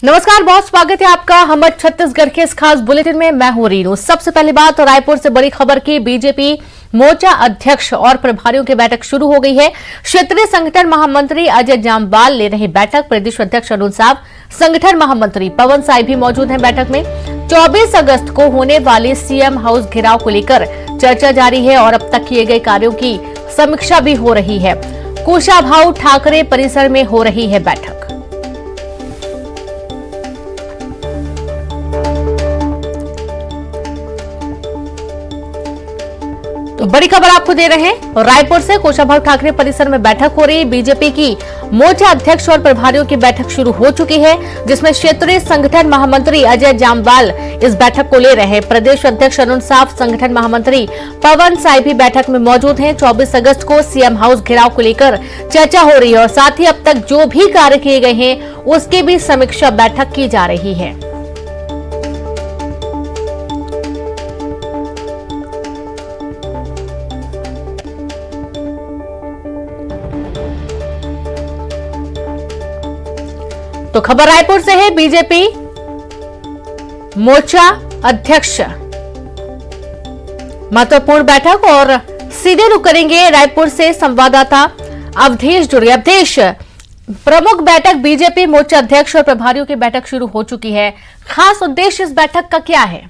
नमस्कार, बहुत स्वागत है आपका हमर छत्तीसगढ़ के इस खास बुलेटिन में। मैं हूं रीनू। सबसे पहली बात रायपुर से बड़ी खबर की। बीजेपी मोर्चा अध्यक्ष और प्रभारियों की बैठक शुरू हो गई है। क्षेत्रीय संगठन महामंत्री अजय जामवाल ले रहे बैठक। प्रदेश अध्यक्ष अरुण साव, संगठन महामंत्री पवन साय भी मौजूद हैं बैठक में। 24 अगस्त को होने वाले सीएम हाउस घेराव को लेकर चर्चा जारी है और अब तक किए गए कार्यों की समीक्षा भी हो रही है। कुशाभाऊ ठाकरे परिसर में हो रही है बैठक। तो बड़ी खबर आपको दे रहे हैं। रायपुर से कुशाभाऊ ठाकरे परिसर में बैठक हो रही। बीजेपी की मोर्चा अध्यक्ष और प्रभारियों की बैठक शुरू हो चुकी है, जिसमें क्षेत्रीय संगठन महामंत्री अजय जामवाल इस बैठक को ले रहे हैं। प्रदेश अध्यक्ष अरुण साव, संगठन महामंत्री पवन साय भी बैठक में मौजूद हैं। 24 अगस्त को सीएम हाउस घेराव को लेकर चर्चा हो रही है और साथ ही अब तक जो भी कार्य किए गए हैं उसकी भी समीक्षा बैठक की जा रही है। तो खबर रायपुर से है। बीजेपी मोर्चा अध्यक्ष महत्वपूर्ण बैठक और सीधे रुक करेंगे रायपुर से संवाददाता अवधेश जुड़े। अवधेश, प्रमुख बैठक बीजेपी मोर्चा अध्यक्ष और प्रभारियों की बैठक शुरू हो चुकी है। खास उद्देश्य इस बैठक का क्या है?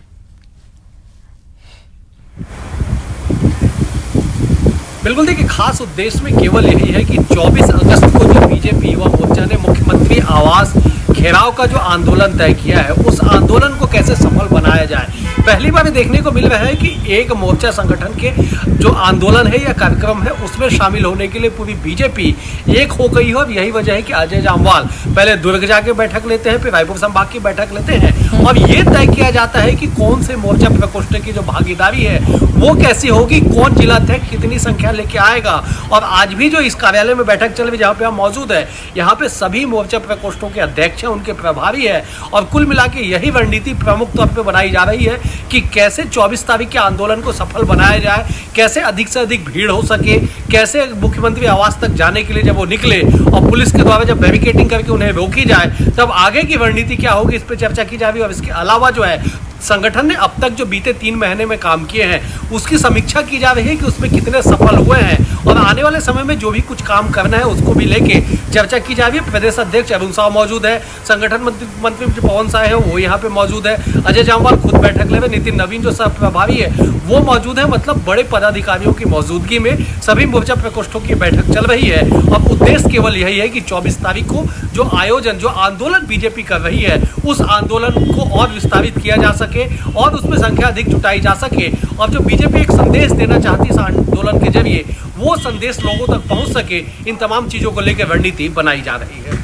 बिल्कुल, देखिए, खास उद्देश्य में केवल यही है कि 24 अगस्त को जो बीजेपी युवा मोर्चा ने मुख्यमंत्री आवास घेराव का जो आंदोलन तय किया है, उस आंदोलन को कैसे सफल बनाया जाए। पहली बार देखने को मिल रहा है कि एक मोर्चा संगठन के जो आंदोलन है या कार्यक्रम है उसमें शामिल होने के लिए पूरी बीजेपी एक हो गई है। और यही वजह है कि अजय जामवाल पहले दुर्ग जाके बैठक लेते हैं, फिर रायपुर संभाग की बैठक लेते हैं और ये तय किया जाता है कि कौन से मोर्चा प्रकोष्ठ की जो भागीदारी है वो कैसी होगी, कौन जिलाध्यक्ष कितनी संख्या लेके आएगा। और आज भी जो इस कार्यालय में बैठक चल रही है, जहाँ पे हम मौजूद है, यहाँ पे सभी मोर्चा प्रकोष्ठों के अध्यक्ष हैं, उनके प्रभारी है और कुल मिला के यही रणनीति प्रमुख तौर पे बनाई जा रही है कि कैसे 24 तारीख के आंदोलन को सफल बनाया जाए, कैसे अधिक से अधिक भीड़ हो सके, कैसे मुख्यमंत्री आवास तक जाने के लिए जब वो निकले और पुलिस के द्वारा जब बैरिकेडिंग करके उन्हें रोकी जाए, तब आगे की रणनीति क्या होगी, इस पर चर्चा की जा रही है। और इसके अलावा जो है संगठन ने अब तक जो बीते 3 महीने में काम किए हैं उसकी समीक्षा की जा रही है कि उसमें कितने सफल हुए हैं और आने वाले समय में जो भी कुछ काम करना है उसको भी लेके चर्चा की जा रही है। प्रदेश अध्यक्ष अरुण साव मौजूद है, संगठन मंत्री जो पवन साय है वो यहाँ पे मौजूद है, अजय जामवाल खुद बैठक ले रहे, नितिन नवीन जो सह प्रभारी है वो मौजूद है। मतलब बड़े पदाधिकारियों की मौजूदगी में सभी मोर्चा प्रकोष्ठों की बैठक चल रही है। अब उद्देश्य केवल यही है कि 24 तारीख को जो आयोजन, जो आंदोलन बीजेपी कर रही है, उस आंदोलन को और विस्तारित किया जा सके और उसमें संख्या अधिक जुटाई जा सके और जो बीजेपी एक संदेश देना चाहती है इस आंदोलन के जरिए, वो संदेश लोगों तक पहुंच सके। इन तमाम चीजों को लेकर रणनीति बनाई जा रही है।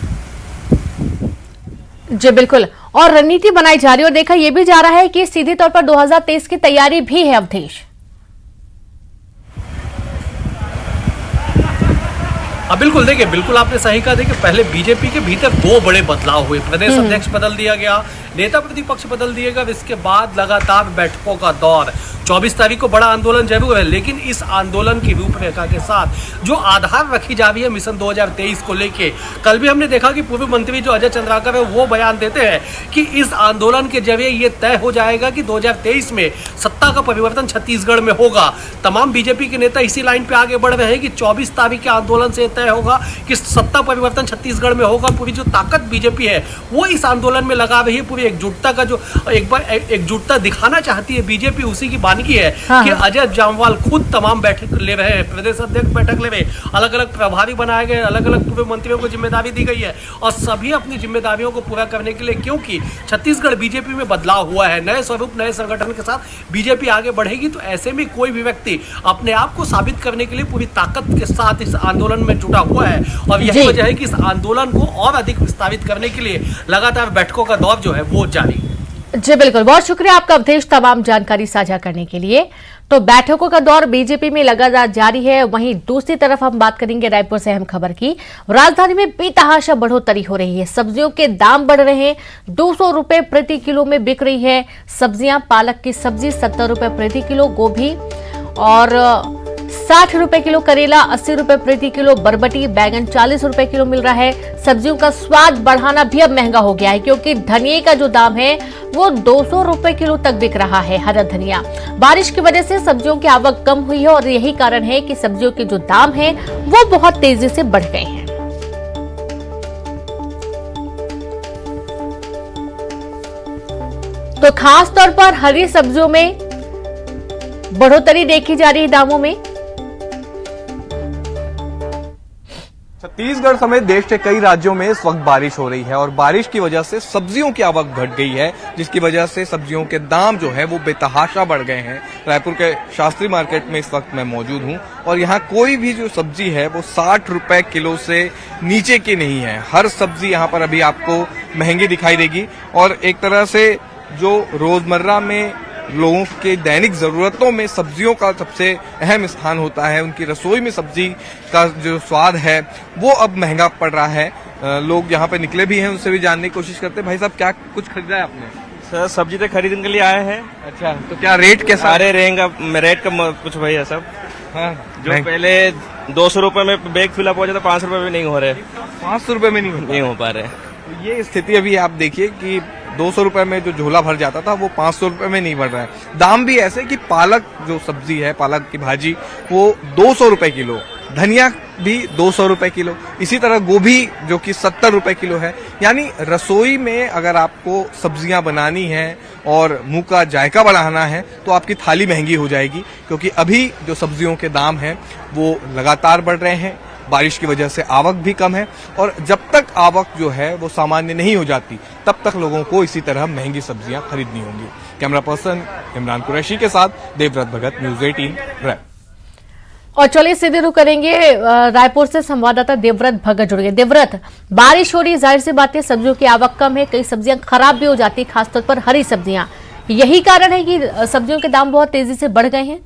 जी बिल्कुल, और रणनीति बनाई जा रही है और देखा यह भी जा रहा है कि सीधे तौर पर 2023 की तैयारी भी है। अवधेश, बिल्कुल, देखिए, बिल्कुल आपने सही कहा। देखिए, पहले बीजेपी के भीतर 2 बड़े बदलाव हुए। प्रदेश अध्यक्ष बदल दिया गया, नेता प्रतिपक्ष बदल दिए गए। इसके बाद लगातार बैठकों का दौर। 24 तारीख को बड़ा आंदोलन जरूर है, लेकिन इस आंदोलन की रूपरेखा के साथ जो आधार रखी जा रही है मिशन 2023 को लेके, कल भी हमने देखा कि पूर्व मंत्री जो अजय चंद्राकर है वो बयान देते हैं कि इस आंदोलन के जरिए ये तय हो जाएगा कि 2023 में सत्ता का परिवर्तन छत्तीसगढ़ में होगा। तमाम बीजेपी के नेता इसी लाइन पे आगे बढ़ रहे हैं कि 24 तारीख के आंदोलन से तय होगा कि सत्ता परिवर्तन छत्तीसगढ़ में होगा। पूरी जो ताकत बीजेपी है वो इस आंदोलन में लगा रही है। पूरी एकजुटता का जो एक बार एकजुटता दिखाना चाहती है बीजेपी, उसी की बानगी है कि अजय जामवाल खुद तमाम बैठक ले रहे हैं, प्रदेश अध्यक्ष बैठक ले रहे, अलग अलग प्रभारी बनाए गए, अलग अलग पूर्व मंत्रियों को जिम्मेदारी दी गई है और सभी अपनी जिम्मेदारियों को पूरा करने के लिए, क्योंकि छत्तीसगढ़ बीजेपी में बदलाव हुआ है, नए स्वरूप नए संगठन के साथ बीजेपी आगे बढ़ेगी। तो ऐसे में कोई भी व्यक्ति अपने आप को साबित करने के लिए पूरी ताकत के साथ इस आंदोलन में जुटा हुआ है और यही वजह है कि इस आंदोलन को और अधिक विस्तारित करने के लिए लगातार बैठकों का दौर जो है वो जारी है। जी बिल्कुल, बहुत शुक्रिया आपका अवधेश तमाम जानकारी साझा करने के लिए। तो बैठकों का दौर बीजेपी में लगातार जारी है। वहीं दूसरी तरफ हम बात करेंगे रायपुर से अहम खबर की। राजधानी में बेतहाशा बढ़ोतरी हो रही है, सब्जियों के दाम बढ़ रहे हैं। 200 रुपए प्रति किलो में बिक रही है सब्जियां। पालक की सब्जी 70 रुपए प्रति किलो, गोभी और 60 रुपए किलो करेला, 80 रुपए प्रति किलो बरबटी, बैगन 40 रुपए किलो मिल रहा है। सब्जियों का स्वाद बढ़ाना भी अब महंगा हो गया है क्योंकि धनिये का जो दाम है वो 200 रुपए किलो तक बिक रहा है। हरा धनिया, बारिश की वजह से सब्जियों की आवक कम हुई है और यही कारण है कि सब्जियों के जो दाम है वो बहुत तेजी से बढ़ गए हैं। तो खास तौर पर हरी सब्जियों में बढ़ोतरी देखी जा रही है दामों में। छत्तीसगढ़ समेत देश के कई राज्यों में इस वक्त बारिश हो रही है और बारिश की वजह से सब्जियों की आवक घट गई है, जिसकी वजह से सब्जियों के दाम जो है वो बेतहाशा बढ़ गए हैं। रायपुर के शास्त्री मार्केट में इस वक्त मैं मौजूद हूं और यहाँ कोई भी जो सब्जी है वो 60 रुपए किलो से नीचे की नहीं है। हर सब्जी यहाँ पर अभी आपको महंगी दिखाई देगी और एक तरह से जो रोजमर्रा में लोगों के दैनिक जरूरतों में सब्जियों का सबसे अहम स्थान होता है, उनकी रसोई में सब्जी का जो स्वाद है वो अब महंगा पड़ रहा है। लोग यहाँ पे निकले भी हैं, उनसे भी जानने की कोशिश करते हैं। भाई साहब, क्या कुछ खरीदा है आपने? सर सब्जी तो खरीदने के लिए आए हैं। अच्छा, तो क्या रेट कैसा? सारे रेट का कुछ भैया सब। हाँ, जो पहले 200 रुपए में बैग फिलअप हो जाता, 500 रुपए में नहीं हो रहे। 500 रुपए में नहीं हो पा रहे। तो ये स्थिति अभी आप देखिए कि 200 रुपए में जो झोला भर जाता था वो 500 रुपए में नहीं बढ़ रहा है। दाम भी ऐसे कि पालक जो सब्जी है, पालक की भाजी, वो 200 रुपए किलो, धनिया भी 200 रुपए किलो, इसी तरह गोभी जो कि 70 रुपए किलो है। यानी रसोई में अगर आपको सब्जियां बनानी है और मुंह का जायका बढ़ाना है तो आपकी थाली महंगी हो जाएगी, क्योंकि अभी जो सब्जियों के दाम हैं वो लगातार बढ़ रहे हैं। बारिश की वजह से आवक भी कम है और जब तक आवक जो है वो सामान्य नहीं हो जाती तब तक लोगों को इसी तरह महंगी सब्जियां खरीदनी होंगी। कैमरा पर्सन इमरान कुरैशी के साथ देवव्रत भगत, न्यूज़ 18 रायपुर। और चलिए सीधे रुख करेंगे रायपुर से संवाददाता देवव्रत भगत जुड़ गए। देवव्रत, बारिश हो रही, जाहिर सी बात है सब्जियों की आवक कम है, कई सब्जियां खराब भी हो जाती है, खासतौर पर हरी सब्जियां। यही कारण है कि सब्जियों के दाम बहुत तेजी से बढ़ गए हैं।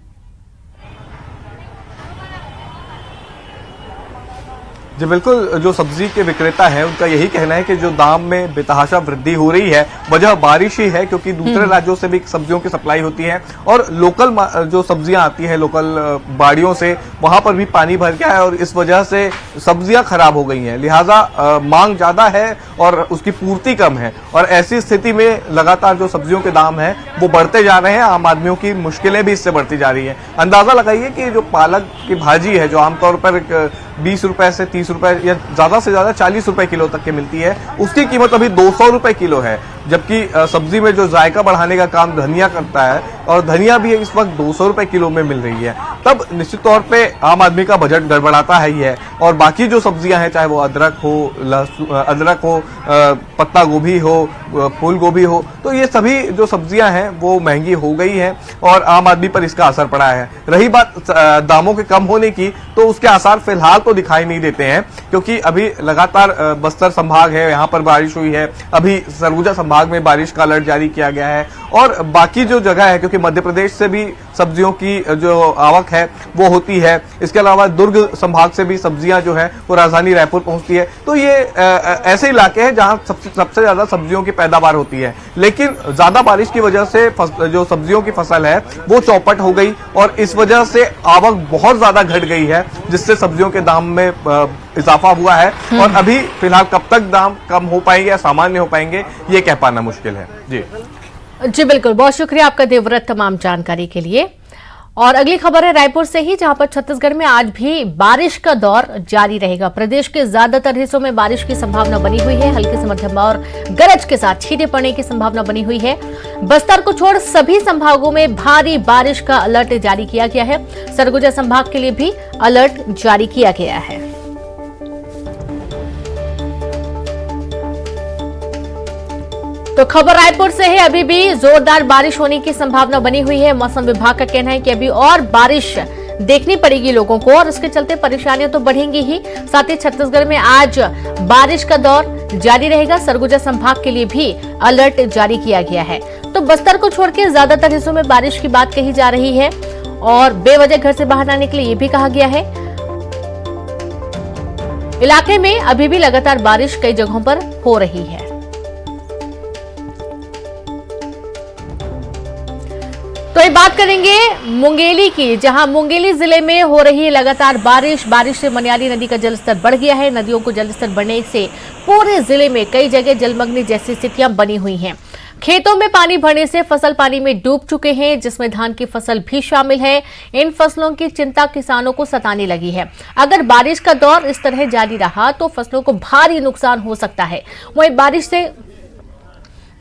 जी बिल्कुल, जो सब्जी के विक्रेता हैं उनका यही कहना है कि जो दाम में बेतहाशा वृद्धि हो रही है वजह बारिश ही है, क्योंकि दूसरे राज्यों से भी सब्जियों की सप्लाई होती है और लोकल जो सब्जियां आती हैं लोकल बाड़ियों से, वहां पर भी पानी भर गया है और इस वजह से सब्जियां खराब हो गई हैं। लिहाजा मांग ज्यादा है और उसकी पूर्ति कम है और ऐसी स्थिति में लगातार जो सब्जियों के दाम है वो बढ़ते जा रहे हैं। आम आदमियों की मुश्किलें भी इससे बढ़ती जा रही है। अंदाजा लगाइए कि जो पालक की भाजी है, जो आमतौर पर 20 रुपए से 30 रुपए या ज्यादा से ज्यादा 40 रुपए किलो तक की मिलती है, उसकी कीमत अभी 200 रुपए किलो है। जबकि सब्जी में जो जायका बढ़ाने का काम धनिया करता है और धनिया भी इस वक्त 200 रुपए किलो में मिल रही है, तब निश्चित तौर पे आम आदमी का बजट गड़बड़ाता है ही है। और बाकी जो सब्जियां हैं, चाहे वो अदरक हो, पत्ता गोभी हो, फूल गोभी हो, तो ये सभी जो सब्जियां हैं वो महंगी हो गई हैं और आम आदमी पर इसका असर पड़ा है। रही बात दामों के कम होने की, तो उसके आसार फिलहाल तो दिखाई नहीं देते हैं, क्योंकि अभी लगातार बस्तर संभाग है, यहाँ पर बारिश हुई है। अभी सरगुजा संभाग में बारिश का अलर्ट जारी किया गया है और बाकी जो जगह है, क्योंकि मध्य प्रदेश से भी सब्जियों की जो आवक है वो होती है, इसके अलावा दुर्ग संभाग से भी सब्जियां जो है वो राजधानी रायपुर पहुंचती है। तो ये ऐसे इलाके हैं जहां सबसे ज्यादा सब्जियों की पैदावार होती है। लेकिन ज्यादा बारिश की वजह से जो सब्जियों की फसल है वो चौपट हो गई और इस वजह से आवक बहुत ज्यादा घट गई है, जिससे सब्जियों के दाम में इजाफा हुआ है। और अभी फिलहाल कब तक दाम कम हो पाएंगे या सामान्य हो पाएंगे, ये कह पाना मुश्किल है। जी बिल्कुल, बहुत शुक्रिया आपका देवव्रत तमाम जानकारी के लिए। और अगली खबर है रायपुर से ही, जहां पर छत्तीसगढ़ में आज भी बारिश का दौर जारी रहेगा। प्रदेश के ज्यादातर हिस्सों में बारिश की संभावना बनी हुई है। हल्की से मध्यम और गरज के साथ छींटे पड़ने की संभावना बनी हुई है। बस्तर को छोड़ सभी संभागों में भारी बारिश का अलर्ट जारी किया गया है। सरगुजा संभाग के लिए भी अलर्ट जारी किया गया है। तो खबर रायपुर से है, अभी भी जोरदार बारिश होने की संभावना बनी हुई है। मौसम विभाग का कहना है कि अभी और बारिश देखनी पड़ेगी लोगों को और उसके चलते परेशानियां तो बढ़ेंगी ही। साथ ही छत्तीसगढ़ में आज बारिश का दौर जारी रहेगा। सरगुजा संभाग के लिए भी अलर्ट जारी किया गया है। तो बस्तर को छोड़ के ज्यादातर हिस्सों में बारिश की बात कही जा रही है और बेवजह घर से बाहर आने के लिए ये भी कहा गया है। इलाके में अभी भी लगातार बारिश कई जगहों पर हो रही है। तो ये बात करेंगे मुंगेली की, जहां मुंगेली जिले में हो रही लगातार बारिश से मनियारी नदी का जलस्तर बढ़ गया है। नदियों को जलस्तर बढ़ने से पूरे जिले में कई जगह जलमग्न जैसी स्थितियां बनी हुई हैं। खेतों में पानी भरने से फसल पानी में डूब चुके हैं, जिसमें धान की फसल भी शामिल है। इन फसलों की चिंता किसानों को सताने लगी है। अगर बारिश का दौर इस तरह जारी रहा तो फसलों को भारी नुकसान हो सकता है। वहीं बारिश से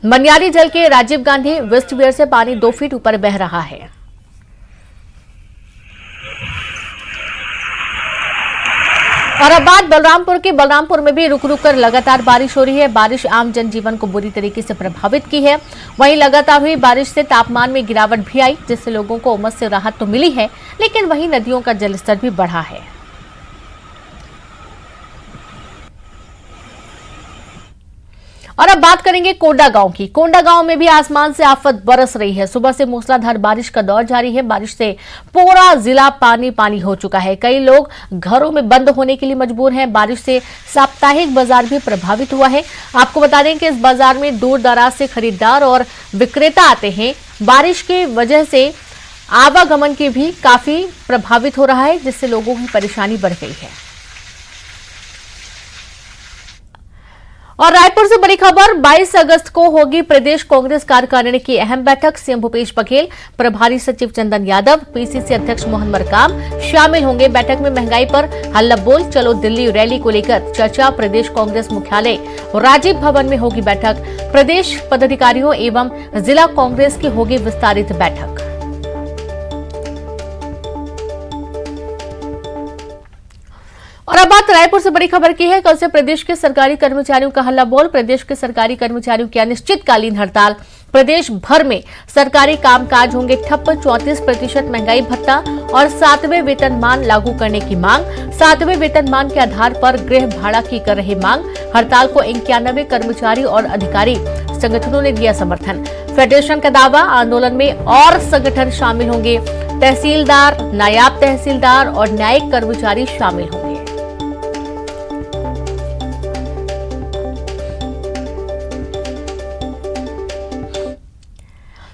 मनियारी जल के राजीव गांधी वेस्टवेयर से पानी 2 फीट ऊपर बह रहा है। और अब बात बलरामपुर की। बलरामपुर में भी रुक रुक कर लगातार बारिश हो रही है। बारिश आम जनजीवन को बुरी तरीके से प्रभावित की है। वहीं लगातार हुई बारिश से तापमान में गिरावट भी आई, जिससे लोगों को उमस से राहत तो मिली है, लेकिन वहीं नदियों का जलस्तर भी बढ़ा है। और अब बात करेंगे कोंडा गांव की। कोंडा गांव में भी आसमान से आफत बरस रही है। सुबह से मूसलाधार बारिश का दौर जारी है। बारिश से पूरा जिला पानी पानी हो चुका है। कई लोग घरों में बंद होने के लिए मजबूर हैं। बारिश से साप्ताहिक बाजार भी प्रभावित हुआ है। आपको बता दें कि इस बाजार में दूर दराज से खरीदार और विक्रेता आते हैं। बारिश की वजह से आवागमन की भी काफी प्रभावित हो रहा है, जिससे लोगों की परेशानी बढ़ गई है। और रायपुर से बड़ी खबर, 22 अगस्त को होगी प्रदेश कांग्रेस कार्यकारिणी की अहम बैठक। सीएम भूपेश बघेल, प्रभारी सचिव चंदन यादव, पीसीसी अध्यक्ष मोहन मरकाम शामिल होंगे। बैठक में महंगाई पर हल्ला बोल, चलो दिल्ली रैली को लेकर चर्चा। प्रदेश कांग्रेस मुख्यालय राजीव भवन में होगी बैठक। प्रदेश पदाधिकारियों एवं जिला कांग्रेस की होगी विस्तारित बैठक। और अब बात रायपुर से बड़ी खबर की है। कल से प्रदेश के सरकारी कर्मचारियों का हल्ला बोल। प्रदेश के सरकारी कर्मचारियों की अनिश्चितकालीन हड़ताल। प्रदेश भर में सरकारी कामकाज होंगे ठप्प। 34% महंगाई भत्ता और 7वें वेतनमान लागू करने की मांग। 7वें वेतनमान के आधार पर गृह भाड़ा की कर रहे मांग। हड़ताल को 91 कर्मचारी और अधिकारी संगठनों ने दिया समर्थन। फेडरेशन का दावा, आंदोलन में और संगठन शामिल होंगे। तहसीलदार, नायब तहसीलदार और न्यायिक कर्मचारी शामिल होंगे।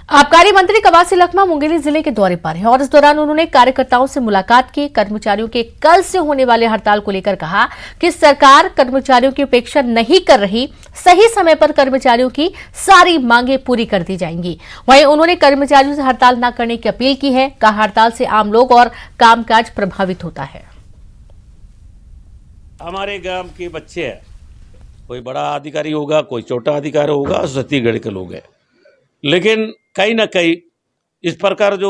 आबकारी मंत्री कवासी लखमा मुंगेली जिले के दौरे पर हैं और इस दौरान उन्होंने कार्यकर्ताओं से मुलाकात की। कर्मचारियों के कल से होने वाले हड़ताल को लेकर कहा कि सरकार कर्मचारियों की उपेक्षा नहीं कर रही। सही समय पर कर्मचारियों की सारी मांगें पूरी कर दी जाएंगी। वहीं उन्होंने कर्मचारियों से हड़ताल न करने की अपील की है। कहा, हड़ताल से आम लोग और कामकाज प्रभावित होता है। हमारे गांव के बच्चे हैं, कोई बड़ा अधिकारी होगा, कोई छोटा अधिकारी होगा, छत्तीसगढ़ के लोग हैं, लेकिन कहीं ना कहीं इस प्रकार जो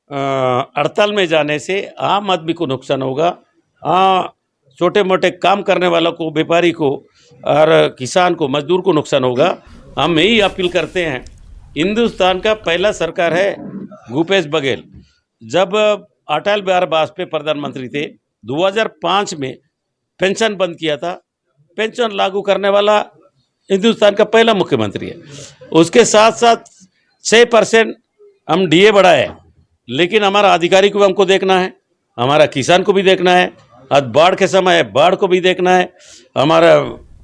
हड़ताल में जाने से आम आदमी को नुकसान होगा। छोटे मोटे काम करने वालों को, व्यापारी को और किसान को, मजदूर को नुकसान होगा। हम यही अपील करते हैं। हिंदुस्तान का पहला सरकार है भूपेश बघेल। जब अटल बिहारी वाजपेयी प्रधानमंत्री थे, 2005 में पेंशन बंद किया था। पेंशन लागू करने वाला हिंदुस्तान का पहला मुख्यमंत्री है। उसके साथ साथ 6% हम डीए बढ़ाए, लेकिन हमारा अधिकारी को भी हमको देखना है, हमारा किसान को भी देखना है, आज बाढ़ के समय बाढ़ को भी देखना है, हमारा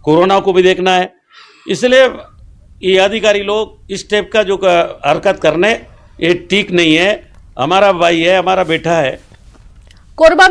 कोरोना को भी देखना है। इसलिए ये अधिकारी लोग इस टाइप का जो हरकत करने, ये ठीक नहीं है। हमारा भाई है, हमारा बेटा है। कोरबा